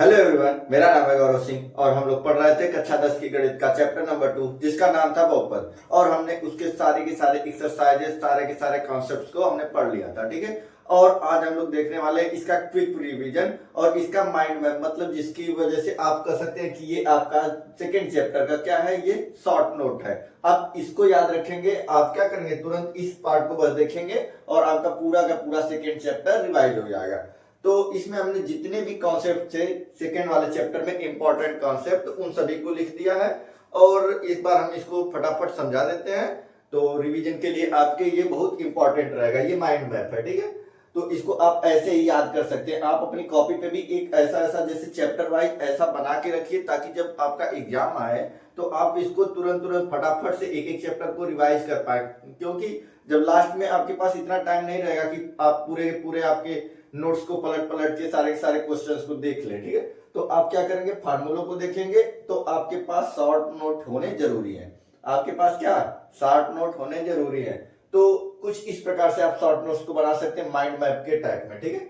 Hello everyone, मेरा नाम है गौरव सिंह और हम लोग पढ़ रहे थे कक्षा 10 की गणित का चैप्टर नंबर 2 जिसका नाम था बहुपद। और हमने उसके सारे के सारे एक्सरसाइजेस सारे के सारे कॉन्सेप्ट्स को हमने पढ़ लिया था, ठीक है। और आज हम लोग देखने वाले हैं इसका क्विक रिवीजन और इसका माइंड मैप, मतलब जिसकी वजह से आप कह सकते हैं कि ये आपका सेकेंड चैप्टर का क्या है, ये शॉर्ट नोट है। आप इसको याद रखेंगे, आप क्या करेंगे, तुरंत इस पार्ट को बस देखेंगे और आपका पूरा का पूरा सेकेंड चैप्टर रिवाइज हो जाएगा। तो इसमें हमने जितने भी कॉन्सेप्ट थे सेकेंड वाले चैप्टर में, इंपॉर्टेंट कॉन्सेप्ट, उन सभी को लिख दिया है। और एक बार हम इसको फटाफट समझा देते हैं तो रिवीजन के लिए आपके ये बहुत इंपॉर्टेंट रहेगा। ये माइंड मैप है, ठीक है। तो इसको आप ऐसे ही याद कर सकते हैं। आप अपनी कॉपी पे भी एक ऐसा ऐसा जैसे चैप्टर वाइज ऐसा बना के रखिए ताकि जब आपका एग्जाम आए तो आप इसको तुरंत तुरंत फटाफट से एक एक चैप्टर को रिवाइज कर पाए। क्योंकि जब लास्ट में आपके पास इतना टाइम नहीं रहेगा कि आप पूरे पूरे आपके नोट्स को पलट पलट के सारे क्वेश्चंस को देख लें, ठीक है। तो आप क्या करेंगे, फार्मूलों को देखेंगे। तो आपके पास शॉर्ट नोट होने जरूरी है। आपके पास क्या शॉर्ट नोट होने जरूरी है। तो कुछ इस प्रकार से आप शॉर्ट नोट्स को बना सकते हैं माइंड मैप के टाइप में, ठीक है।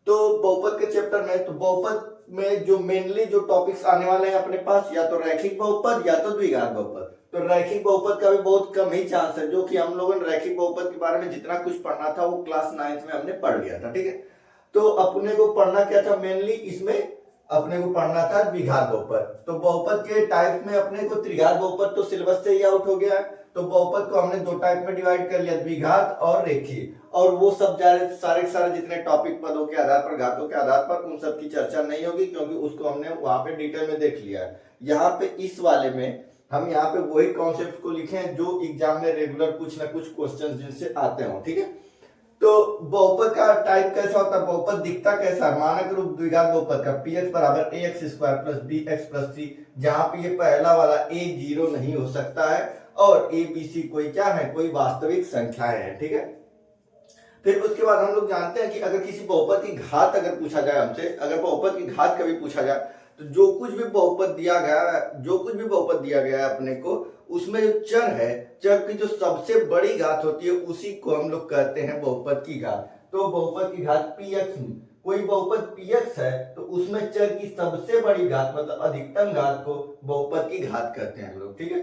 तो बहुपद के चैप्टर में, तो बहुपद में जो मेनली जो टॉपिक्स आने वाले हैं अपने पास, या तो रैखिक बहुपद या तो द्विघात बहुपद। तो रैखिक बहुपद का भी बहुत कम ही चांस है, जो कि हम लोगों ने रैखिक बहुपद के बारे में जितना कुछ पढ़ना था वो क्लास 9th में हमने पढ़ लिया था, ठीक है। तो अपने को पढ़ना क्या था, मेनली इसमें अपने को पढ़ना था द्विघात बहुपद। तो बहुपद के टाइप में अपने को त्रिघात बहुपद तो सिलेबस से ही आउट हो गया है। तो बहुपद को हमने दो टाइप में डिवाइड कर लिया, द्विघात और रेखीय। और वो सब सारे जितने टॉपिक पदों के आधार पर, घातों के आधार पर, उन सब की चर्चा नहीं होगी क्योंकि उसको हमने वहां पे डिटेल में देख लिया है। यहाँ पे इस वाले में हम यहाँ पे वही कॉन्सेप्ट को लिखे हैं जो एग्जाम में रेगुलर कुछ ना कुछ क्वेश्चन जिनसे आते हो, ठीक है। तो बहुपद का टाइप कैसा होता है, बहुपद दिखता कैसा है, मानक रूप द्विघात बहुपद का px बराबर ax square plus bx plus c, जहां पे ये पहला वाला a 0 नहीं हो सकता है और a b c कोई क्या है, कोई वास्तविक संख्याएं हैं, ठीक है। फिर उसके बाद हम लोग जानते हैं कि अगर किसी बहुपद की घात अगर पूछा जाए हमसे, अगर बहुपद की घात कभी पूछा जाए तो जो कुछ भी बहुपद दिया गया है अपने को, उसमें जो चर है, चर की जो सबसे बड़ी घात होती है उसी को हम लोग कहते हैं बहुपद की घात। तो बहुपद की घात px, कोई बहुपद px है तो उसमें चर की सबसे बड़ी घात मतलब अधिकतम घात को बहुपद की घात कहते हैं हम लोग, ठीक है।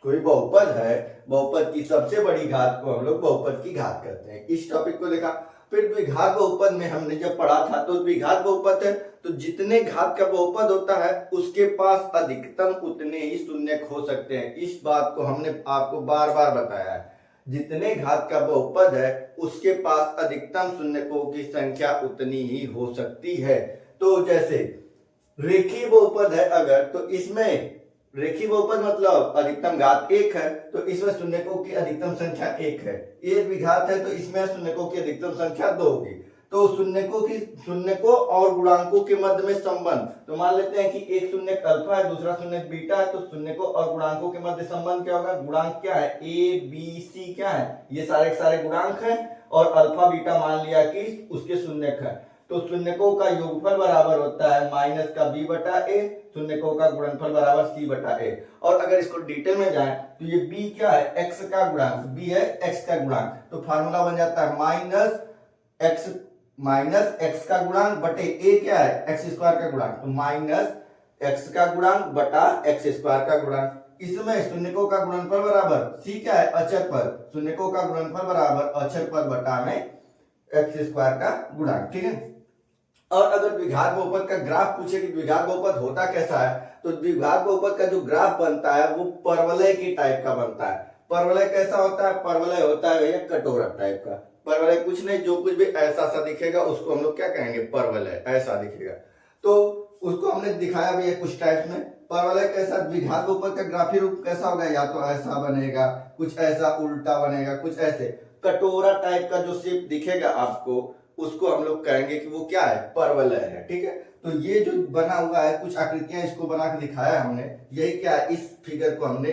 कोई बहुपद है, बहुपद की सबसे बड़ी घात को हम लोग बहुपद की घात कहते हैं। इस टॉपिक को देखा। फिर द्विघात बहुपद में हमने जब पढ़ा था, तो द्विघात बहुपद है तो जितने घात का बहुपद होता है उसके पास अधिकतम उतने ही शून्यक हो सकते हैं। इस बात को हमने आपको बार बार बताया है। जितने घात का बहुपद है उसके पास अधिकतम शून्यकों की संख्या उतनी ही हो सकती है। तो जैसे रेखीय बहुपद है अगर, तो इसमें रेखीय बहुपद मतलब अधिकतम घात 1 है तो इसमें शून्यकों की अधिकतम संख्या 1 है। ये द्विघात है तो इसमें शून्यकों की अधिकतम संख्या 2 होगी। तो शून्यकों और गुणांकों के मध्य में संबंध, तो मान लेते हैं कि एक शून्यक अल्फा है दूसरा शून्यक बीटा है, तो शून्यकों और गुणांकों के मध्य संबंध क्या होगा, गुणांक क्या है, a b c क्या है, ये सारे गुणांक हैं और अल्फा बीटा मान लिया कि उसके शून्यक है। तो शून्यकों का योगफल बराबर होता है माइनस का b बटा a, शून्यकों का गुणनफल बराबर c बटा a। और अगर इसको डिटेल में जाए तो ये b क्या है, x का गुणांक, b है x का गुणांक। तो फार्मूला बन जाता है माइनस x का गुणांक बटे a क्या है, x स्क्वायर का गुणांक। तो माइनस x का गुणांक बटा x स्क्वायर का गुणांक। इसमें शून्यकों का गुणनफल बराबर c क्या है, अचर पद, शून्यकों का गुणनफल बराबर अचर पद बटा में x स्क्वायर का गुणांक, ठीक है। और अगर द्विघात बहुपद का ग्राफ पूछे कि द्विघात बहुपद होता कैसा है, तो द्विघात बहुपद का जो ग्राफ बनता है वो परवलय की टाइप का बनता है। परवलय कैसा होता है, परवलय होता है भैया कटोरा टाइप का। परवलय कुछ नहीं, जो कुछ भी ऐसा सा दिखेगा उसको हम लोग क्या कहेंगे, परवलय, ऐसा दिखेगा। तो उसको हमने दिखाया भैया कुछ टाइप में। परवलय कैसा, द्विघात बहुपद का ग्राफी रूप कैसा होगा, या तो ऐसा बनेगा, कुछ ऐसा उल्टा बनेगा, कुछ ऐसे कटोरा टाइप का जो शेप दिखेगा आपको, उसको हम लोग कहेंगे कि वो क्या है, परवलय है, ठीक है। तो ये जो बना हुआ है कुछ आकृतियां इसको बना के दिखाया हमने, यही क्या है, इस फिगर को हम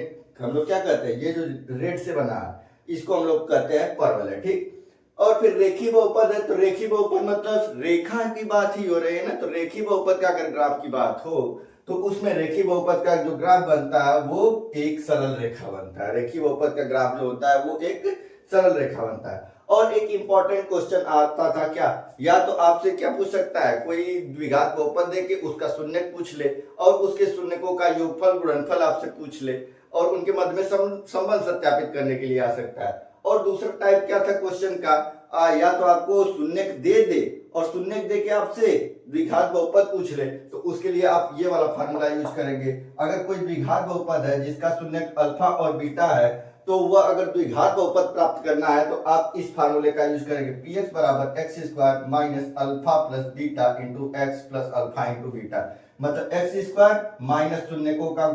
लोग क्या कहते हैं, ये जो रेड से बना है इसको हम लोग कहते हैं परवलय, ठीक। और फिर रेखीय बहुपद है, तो रेखीय बहुपद मतलब रेखा की बात ही हो रही है ना। तो रेखीय बहुपद का अगर ग्राफ की बात हो तो उसमें रेखीय बहुपद का जो ग्राफ बनता है वो एक सरल रेखा बनता है। रेखीय बहुपद का ग्राफ जो होता है वो एक सरल रेखा बनता है। और एक इंपॉर्टेंट क्वेश्चन आता था क्या, या तो आपसे क्या पूछ सकता है, कोई द्विघात बहुपद दे के उसका शून्यक पूछ ले और उसके शून्यकों का योगफल गुणनफल आपसे पूछ ले और उनके मध्य में संबंध सत्यापित करने के लिए आ सकता है। और दूसरा टाइप क्या था क्वेश्चन का, या तो आपको शून्यक दे दे और शून्यक दे के आपसे द्विघात बहुपद पूछ ले, तो उसके लिए आप ये वाला फार्मूला यूज करेंगे। अगर कोई द्विघात बहुपद है जिसका शून्यक अल्फा और बीटा है, तो वह अगर द्विघात बहुपद प्राप्त करना है तो आप इस फार्मूले का यूज करेंगे, px बराबर x square minus alpha plus beta into x plus alpha into beta. मतलब एक्स स्क्वायर माइनस शून्यकों का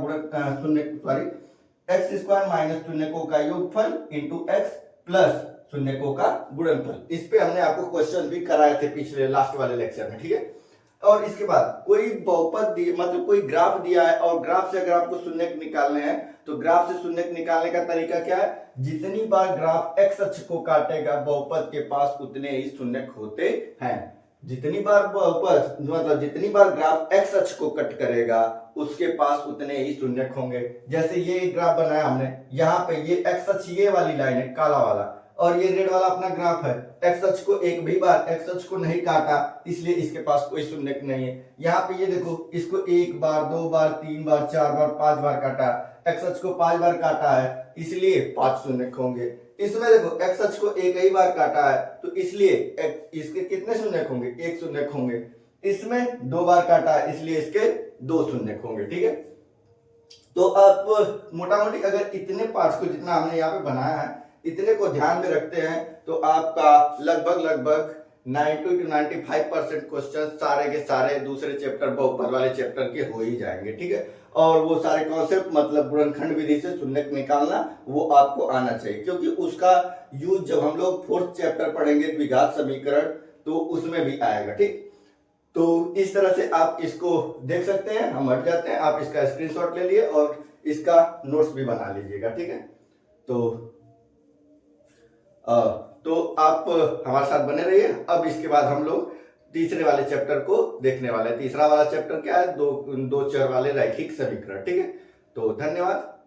एक्स स्क्वायर माइनस शून्यकों का योगफल इंटू एक्स प्लस शून्यकों का गुणनफल। इस पे हमने आपको क्वेश्चन भी कराए थे पिछले लास्ट वाले लेक्चर में, ठीक है। और इसके बाद कोई बहुपद मतलब कोई ग्राफ दिया है और ग्राफ से अगर आपको शून्यक निकालने हैं तो ग्राफ से शून्यक निकालने का तरीका क्या है, जितनी बार ग्राफ एक्स अक्ष को काटेगा बहुपद के पास उतने ही शून्यक होते हैं। जितनी बार बहुपद मतलब जितनी बार ग्राफ एक्स अक्ष को कट करेगा उसके पास उतने ही शून्यक होंगे। जैसे ये ग्राफ बनाया हमने, यहाँ पे ये एक्स अक्ष ये वाली लाइन है काला वाला और ये रेड वाला अपना ग्राफ है। एक्स अक्ष को एक भी बार एक्स अक्ष को नहीं काटा इसलिए इसके पास कोई शून्यक नहीं है। यहाँ पे ये देखो, इसको एक बार, दो बार, तीन बार, चार बार, पांच बार काटा, एक्स अक्ष को 5 बार काटा है इसलिए 5 शून्यक होंगे। इसमें देखो एक्स अक्ष को एक ही बार काटा है तो इसलिए इसके कितने शून्यक होंगे, 1 शून्यक होंगे। इसमें 2 बार काटा है इसलिए इसके 2 शून्यक होंगे, ठीक है। तो आप मोटा मोटी अगर इतने पार्ट्स को जितना हमने यहाँ पे बनाया है इतने को ध्यान में रखते हैं तो आपका लगभग 90 to 95% क्वेश्चन सारे के सारे दूसरे चैप्टर बहुपद वाले चैप्टर के हो ही जाएंगे, ठीक है। और वो सारे कॉन्सेप्ट मतलब गुणनखंड विधि से शून्यक निकालना वो आपको आना चाहिए, क्योंकि उसका यूज जब हम लोग 4th चैप्टर पढ़ेंगे द्विघात समीकरण तो उसमें भी आएगा, ठीक। तो इस तरह से आप इसको देख सकते हैं। हम हट जाते हैं, आप इसका स्क्रीनशॉट ले लिए और इसका नोट्स भी बना लीजिएगा, ठीक है। तो आप हमारे साथ बने रहिए। अब इसके बाद हम लोग तीसरे वाले चैप्टर को देखने वाले हैं। तीसरा वाला चैप्टर क्या है, दो चर वाले रैखिक समीकरण, ठीक है। तो धन्यवाद।